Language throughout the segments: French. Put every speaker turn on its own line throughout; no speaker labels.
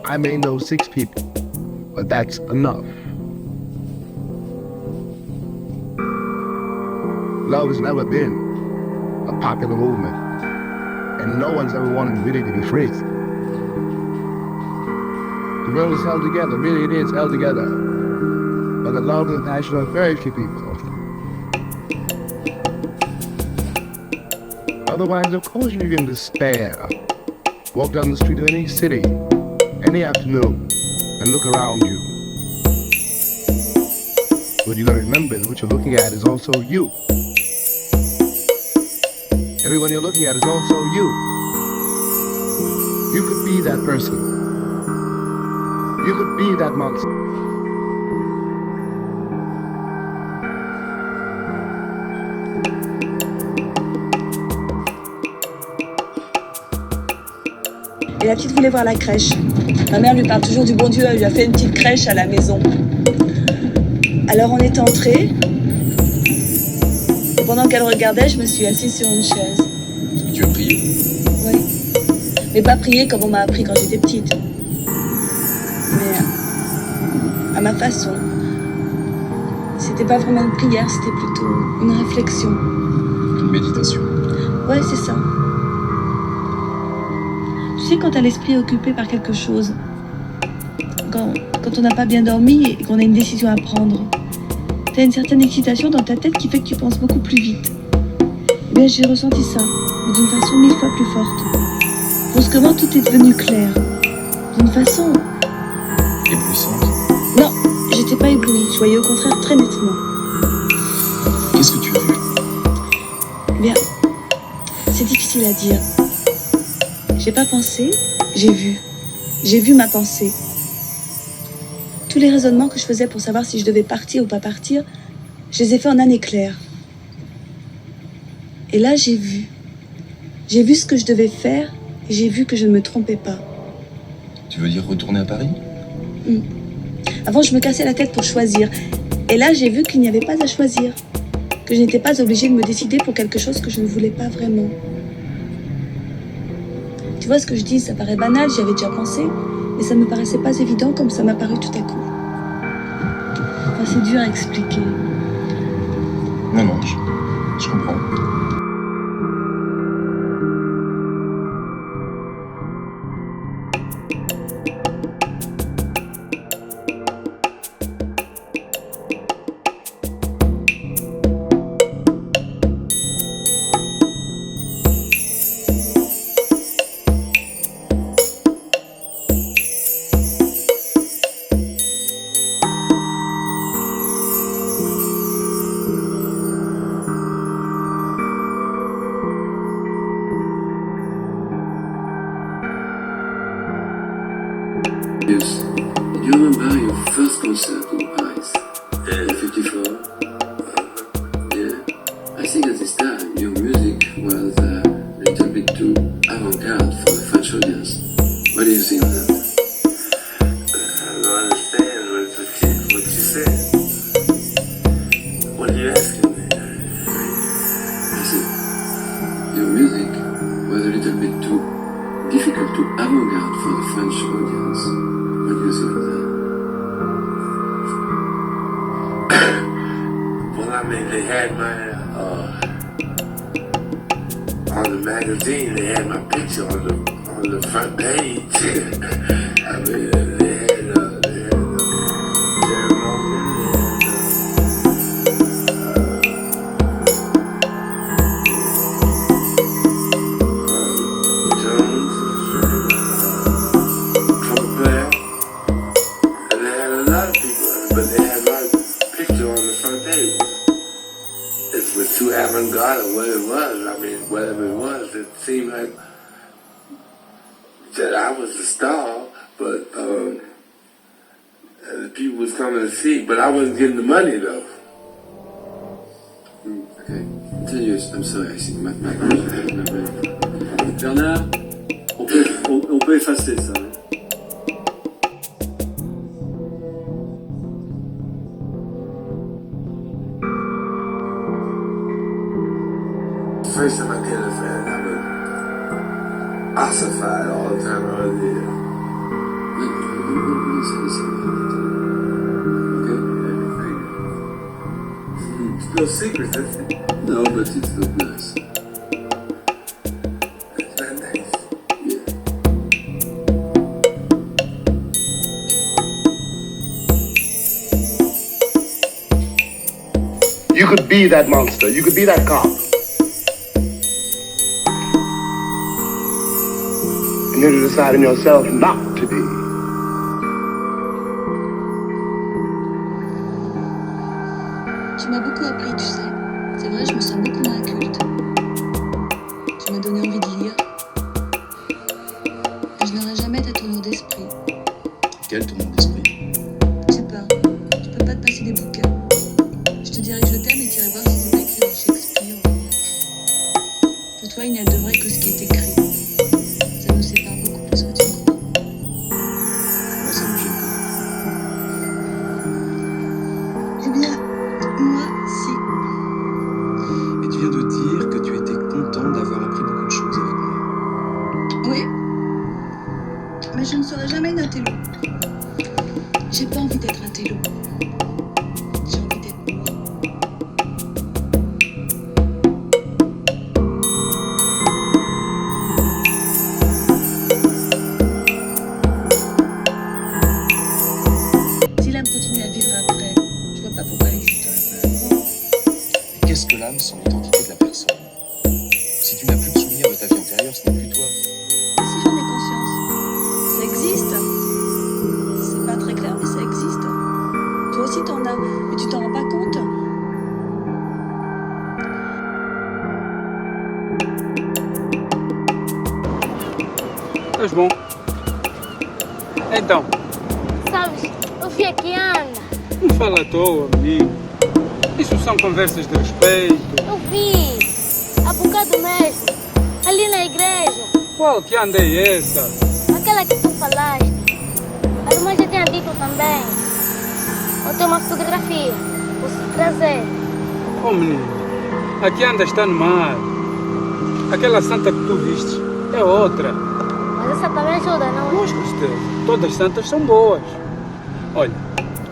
I may know 6 people, but that's enough. Love has never been a popular movement, and no one's ever wanted really to be free. The world is held together, really it is held together, by the love and passion of very few people. Otherwise, of course, you can despair. Walk down the street of any city, any afternoon, and look around you. But you gotta remember that what you're looking at is also you. Everyone you're looking at is also you. You could be that person. You could be that monster.
Et la petite voulait voir la crèche. Ma mère lui parle toujours du bon Dieu, elle lui a fait une petite crèche à la maison. Alors on est entrés. Et pendant qu'elle regardait, je me suis assise sur une chaise.
Tu as prié?
Oui. Mais pas prier comme on m'a appris quand j'étais petite. Mais à ma façon. C'était pas vraiment une prière, c'était plutôt une réflexion.
Une méditation.
Ouais, c'est ça. Tu sais, quand t'as l'esprit occupé par quelque chose, quand on n'a pas bien dormi et qu'on a une décision à prendre, t'as une certaine excitation dans ta tête qui fait que tu penses beaucoup plus vite. Eh bien, j'ai ressenti ça, mais d'une façon 1000 fois plus forte. Brusquement, tout est devenu clair. D'une façon...
Éblouissante.
Non, j'étais pas éblouie, je voyais au contraire très nettement.
Qu'est-ce que tu as vu?
Eh bien, c'est difficile à dire. J'ai pas pensé, j'ai vu. J'ai vu ma pensée. Tous les raisonnements que je faisais pour savoir si je devais partir ou pas partir, je les ai faits en un éclair. Et là, j'ai vu. J'ai vu ce que je devais faire et j'ai vu que je ne me trompais pas.
Tu veux dire retourner à Paris?
Avant, je me cassais la tête pour choisir. Et là, j'ai vu qu'il n'y avait pas à choisir. Que je n'étais pas obligée de me décider pour quelque chose que je ne voulais pas vraiment. Tu vois ce que je dis, ça paraît banal, j'y avais déjà pensé, mais ça me paraissait pas évident comme ça m'a paru tout à coup. Enfin, c'est dur à expliquer.
Non, je comprends.
Yes. Do you remember your first concert in Paris? In 54? Yeah. I think at this time your music was a little bit too avant-garde for the French audience. What do you think of that?
I don't understand what you said. What are you asking me?
I said your music was a little bit too difficult, too avant-garde for the French audience. What do you think of that?
Well, I mean, they had my, on the magazine, they had my picture on the front page. I mean, they had Jerry Morgan and Jones, trumpet player. And they had a lot of people, but they had my picture on the front page. It was too avant-garde or what it was. I mean, whatever it was, it seemed like that I was the star, but and the people was coming to see, but I wasn't getting the money though.
Okay, continue. I'm sorry, I see my
Bernard, on peut effacer ça. Hein.
First time I did it, man, I was ossified all the time I was there.
don't say the same about it. Okay?
It's no secret, that's it.
No, but it look nice.
It's not nice.
Yeah.
You could be that monster. You could be that cop. And you're deciding yourself not to be.
Tu m'as beaucoup appris, tu sais. C'est vrai, je me sens beaucoup moins culte. Tu m'as donné envie de lire. Et je n'aurai jamais ta tournure d'esprit.
Quel tournant d'esprit?
Je sais pas, tu peux pas te passer des bouquins. Je te dirais que je t'aime et tu irais voir si c'est pas écrit dans Shakespeare. Pour toi, il n'y a de vrai que ce qui est écrit. Ça nous sépare beaucoup plus que tu ne crois.
Moi, ça me gêne
Eh bien, moi, si.
pas. Et tu viens de dire que tu étais content d'avoir appris beaucoup de choses avec moi.
Oui. Mais je ne serai jamais une intello. J'ai pas envie d'être intello. J'ai envie d'être moi. Si l'âme continue à vivre après, je vois pas pourquoi elle n'existerait pas avant.
Mais qu'est-ce que l'âme sans l'identité de la personne? Si tu n'as plus de souvenir de ta vie antérieure, ce n'est plus toi.
Si j'en ai conscience, ça existe. C'est pas très clair, mais ça existe. Toi aussi t'en as, mais tu t'en rends pas compte.
Estás bom? Então,
Sabes, eu vi aqui anda.
não fala à toa, menino. Isso são conversas de respeito.
Eu vi. Há bocado mesmo. Ali na igreja.
Qual que anda é essa?
Aquela que tu falaste. A irmã já tinha dito também. Eu tenho uma fotografia. Posso trazer.
Oh, menino, aqui anda está no mar. Aquela santa que tu viste é outra.
Mas essa também ajuda, não é?
Mas, Costela, todas santas são boas. Olha,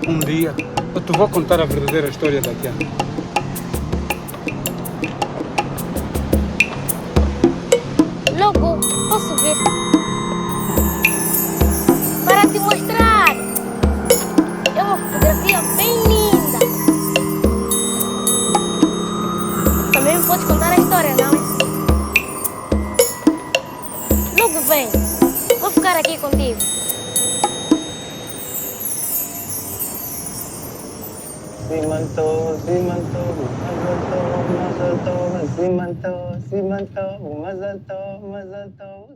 um dia eu te vou contar a verdadeira história da Kiana.
Logo, posso ver? Para te mostrar. É uma fotografia bem linda. Também me pode contar a história, não é? Logo vem. Vou ficar aqui contigo.
Simanto, Mazal Tov.